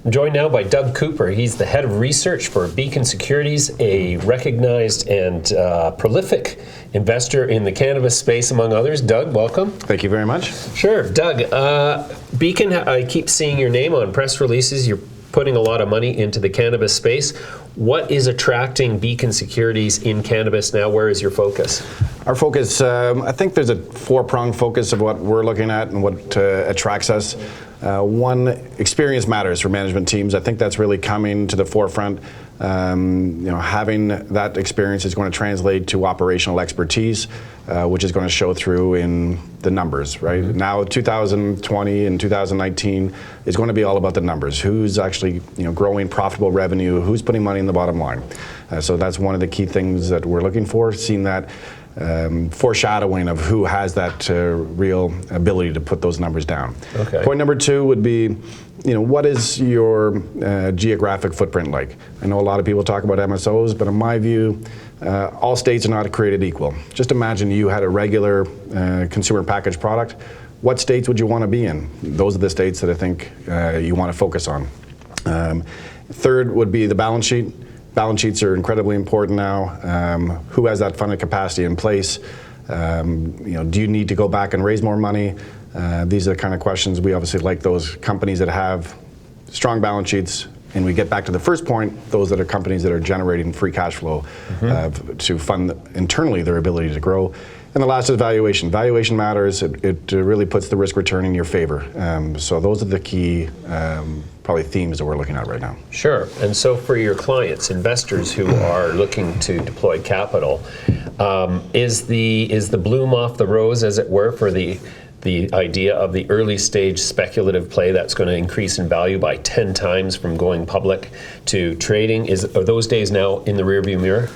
I'm joined now by Doug Cooper. He's the head of research for Beacon Securities, a recognized and prolific investor in the cannabis space, among others. Doug, welcome. Thank you very much. Sure. Doug, Beacon, I keep seeing your name on press releases. You're putting a lot of money into the cannabis space. What is attracting Beacon Securities in cannabis now? Where is your focus? Our focus, I think there's a four-pronged focus of what we're looking at and what attracts us. One, experience matters for management teams. I think that's really coming to the forefront. Having that experience is going to translate to operational expertise, which is going to show through in the numbers, right? Mm-hmm. Now, 2020 and 2019 is going to be all about the numbers. Who's actually, growing profitable revenue? Who's putting money in the bottom line? So that's one of the key things that we're looking for, seeing that foreshadowing of who has that real ability to put those numbers down. Okay. Point number two would be, what is your geographic footprint like? I know a lot of people talk about MSOs, but in my view, all states are not created equal. Just imagine you had a regular consumer packaged product. What states would you want to be in? Those are the states that I think you want to focus on. Third would be the balance sheet. Balance sheets are incredibly important now. Who has that funded capacity in place? Do you need to go back and raise more money? These are the kind of questions we obviously like those companies that have strong balance sheets. And we get back to the first point, those that are companies that are generating free cash flow to fund internally their ability to grow. And the last is valuation. Valuation matters. It really puts the risk return in your favor. So those are the key probably themes that we're looking at right now. Sure. And so for your clients, investors who are looking to deploy capital, is the bloom off the rose, as it were, for the idea of the early stage speculative play that's going to increase in value by 10 times from going public to trading? Are those days now in the rearview mirror?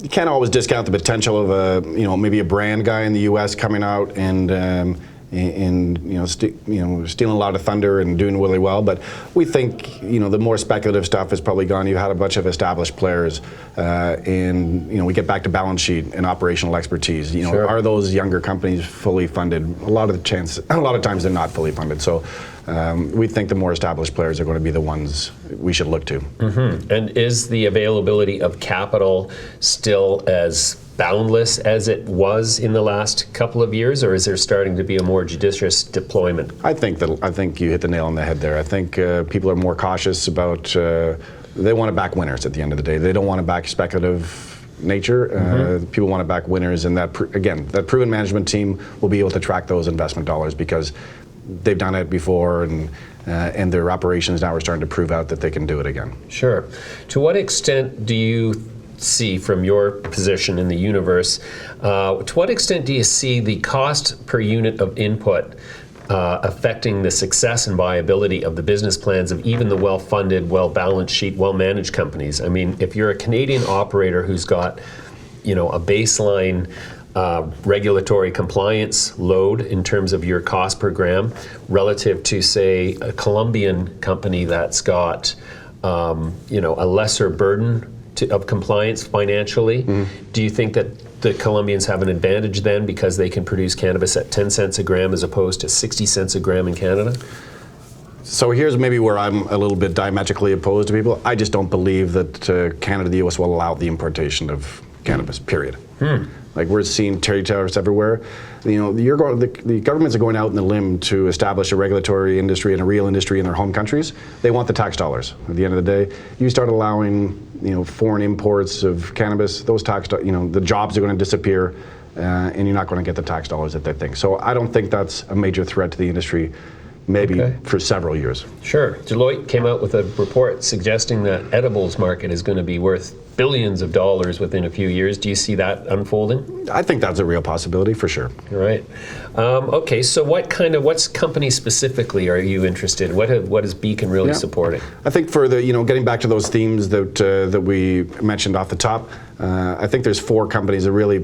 You can't always discount the potential of maybe a brand guy in the U.S. coming out and stealing a lot of thunder and doing really well. But we think the more speculative stuff is probably gone. You had a bunch of established players, and we get back to balance sheet and operational expertise. Sure. Are those younger companies fully funded? A lot of times they're not fully funded. So we think the more established players are going to be the ones we should look to. Mm-hmm. And is the availability of capital still as boundless as it was in the last couple of years, or is there starting to be a more judicious deployment? I think you hit the nail on the head there. I think people are more cautious about. They want to back winners at the end of the day. They don't want to back speculative nature. People want to back winners, and that proven management team will be able to track those investment dollars because they've done it before, and their operations now are starting to prove out that they can do it again. Sure. To what extent do you see from your position in the universe, to what extent do you see the cost per unit of input affecting the success and viability of the business plans of even the well-funded, well-balanced sheet, well-managed companies? I mean, if you're a Canadian operator who's got, a baseline regulatory compliance load in terms of your cost per gram relative to, say, a Colombian company that's got, a lesser burden of compliance financially, do you think that the Colombians have an advantage then because they can produce cannabis at 10 cents a gram as opposed to 60 cents a gram in Canada? So here's maybe where I'm a little bit diametrically opposed to people. I just don't believe that Canada, the U.S. will allow the importation of cannabis, period. Like we're seeing tariffs everywhere. The governments are going out in the limb to establish a regulatory industry and a real industry in their home countries. They want the tax dollars. At the end of the day, you start allowing foreign imports of cannabis, those the jobs are going to disappear, and you're not going to get the tax dollars that they think. So I don't think that's a major threat to the industry. Maybe for several years. Sure. Deloitte came out with a report suggesting that edibles market is going to be worth billions of dollars within a few years. Do you see that unfolding? I think that's a real possibility for sure. All right. Okay. So what's company specifically are you interested in? What is Beacon really supporting? I think for the getting back to those themes that we mentioned off the top, I think there's 4 companies that really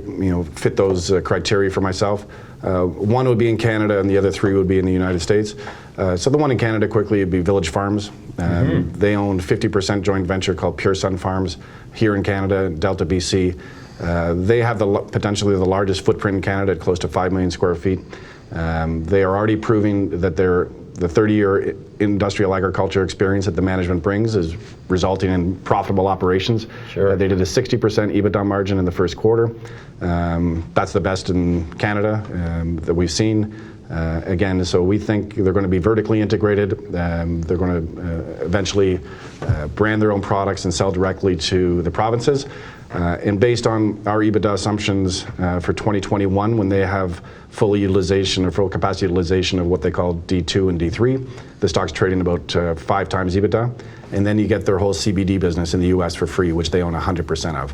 fit those criteria for myself. One would be in Canada, and the other 3 would be in the United States. So the one in Canada quickly would be Village Farms. They own 50% joint venture called Pure Sun Farms here in Canada, Delta, BC. They have potentially the largest footprint in Canada at close to 5 million square feet. They are already proving that they're the 30-year industrial agriculture experience that the management brings is resulting in profitable operations. Sure. They did a 60% EBITDA margin in the first quarter. That's the best in Canada that we've seen. Again, so we think they're going to be vertically integrated. They're going to eventually brand their own products and sell directly to the provinces. And based on our EBITDA assumptions for 2021, when they have full utilization or full capacity utilization of what they call D2 and D3, the stock's trading about 5 times EBITDA. And then you get their whole CBD business in the U.S. for free, which they own 100% of.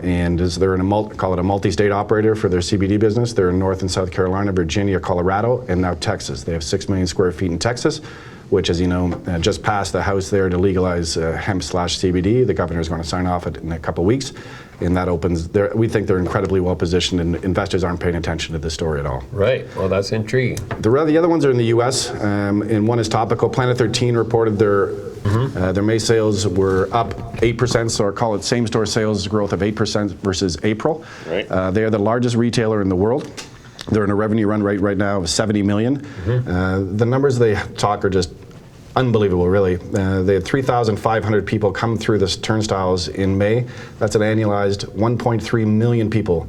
And as they're in call it a multi-state operator for their CBD business. They're in North and South Carolina, Virginia, Colorado, and now Texas. They have 6 million square feet in Texas, which, as you know, just passed the House there to legalize hemp/CBD. The governor is going to sign off it in a couple of weeks, and that opens. We think they're incredibly well positioned, and investors aren't paying attention to this story at all. Right. Well, that's intriguing. The other ones are in the U.S., and one is topical. Planet 13 reported their May sales were up 8%, so I call it same-store sales growth of 8% versus April. Right. They are the largest retailer in the world. They're in a revenue run rate right now of $70 million. The numbers they talk are just unbelievable, really. They had 3,500 people come through the turnstiles in May. That's an annualized 1.3 million people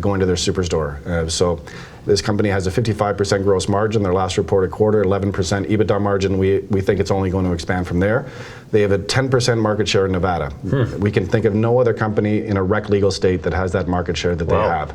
going to their superstore. So this company has a 55% gross margin. Their last reported quarter, 11% EBITDA margin. We think it's only going to expand from there. They have a 10% market share in Nevada. We can think of no other company in a rec legal state that has that market share that they have.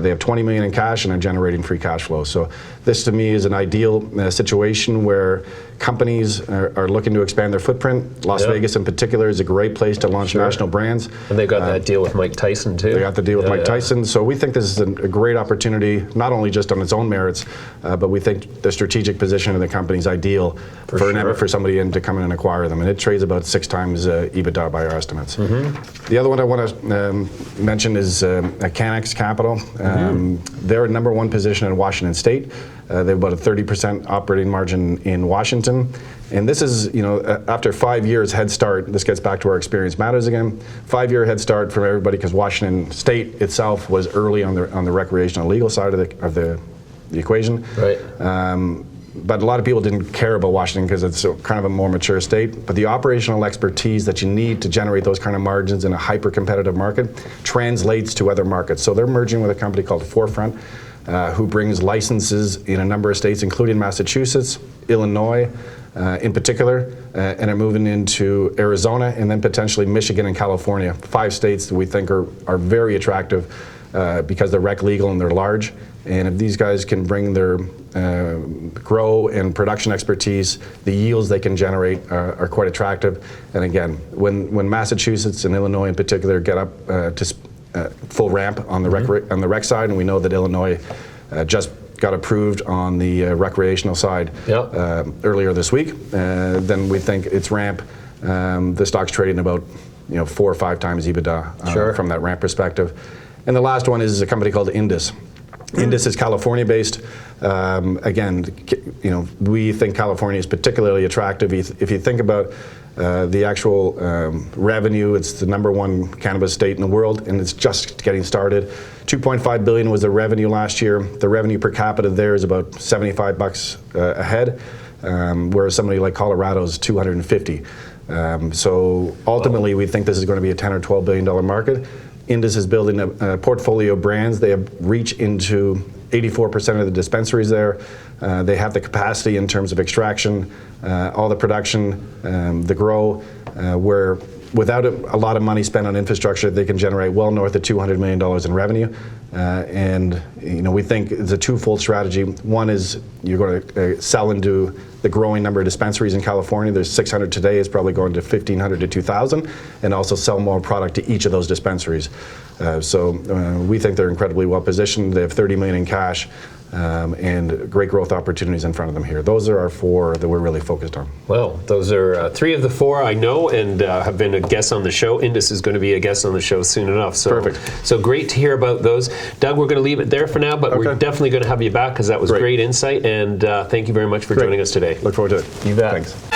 They have $20 million in cash and are generating free cash flow. So this, to me, is an ideal situation where companies are looking to expand their footprint. Las Vegas, in particular, is a great place to launch national brands. And they got that deal with Mike Tyson, too. They got the deal with Mike Tyson. So we think this is a great opportunity, not only just on its own merits, but we think the strategic position of the company is ideal for somebody to come in and acquire them. And it trades about 6 times EBITDA by our estimates. The other one I want to mention is Cannabis Capital. They're number 1 position in Washington State. They have about a 30% operating margin in Washington. And this is, after 5 years head start, this gets back to our experience matters again, 5-year head start from everybody, because Washington State itself was early on the recreational legal side of the equation. Right. But a lot of people didn't care about Washington because it's kind of a more mature state. But the operational expertise that you need to generate those kind of margins in a hyper-competitive market translates to other markets. So they're merging with a company called Forefront, who brings licenses in a number of states, including Massachusetts, Illinois, in particular, and are moving into Arizona and then potentially Michigan and California. 5 states that we think are very attractive because they're rec legal and they're large. And if these guys can bring their grow and production expertise, the yields they can generate are quite attractive. And again, when Massachusetts and Illinois in particular get up to full ramp on the rec side, and we know that Illinois just got approved on the recreational side earlier this week, then we think its ramp, the stock's trading about 4 or 5 times EBITDA from that ramp perspective. And the last one is a company called Indus. Indus is California-based. Again, we think California is particularly attractive. If you think about the actual revenue, it's the number 1 cannabis state in the world, and it's just getting started. $2.5 billion was the revenue last year. The revenue per capita there is about $75 a head, whereas somebody like Colorado is $250. So ultimately, we think this is going to be a $10 or $12 billion market. Indus is building a portfolio of brands. They have reach into 84% of the dispensaries there. They have the capacity in terms of extraction, all the production, the grow, where without a lot of money spent on infrastructure, they can generate well north of $200 million in revenue. And we think it's a twofold strategy. One is you're going to sell into the growing number of dispensaries in California. There's 600 today. It's probably going to 1,500 to 2,000, and also sell more product to each of those dispensaries. So we think they're incredibly well positioned. They have $30 million in cash. And great growth opportunities in front of them here. Those are our 4 that we're really focused on. Well, those are 3 of the 4 I know and have been a guest on the show. Indus is going to be a guest on the show soon enough. So, perfect. So great to hear about those. Doug, we're going to leave it there for now, but we're definitely going to have you back because that was great insight. And thank you very much for joining us today. Look forward to it. You bet. Thanks.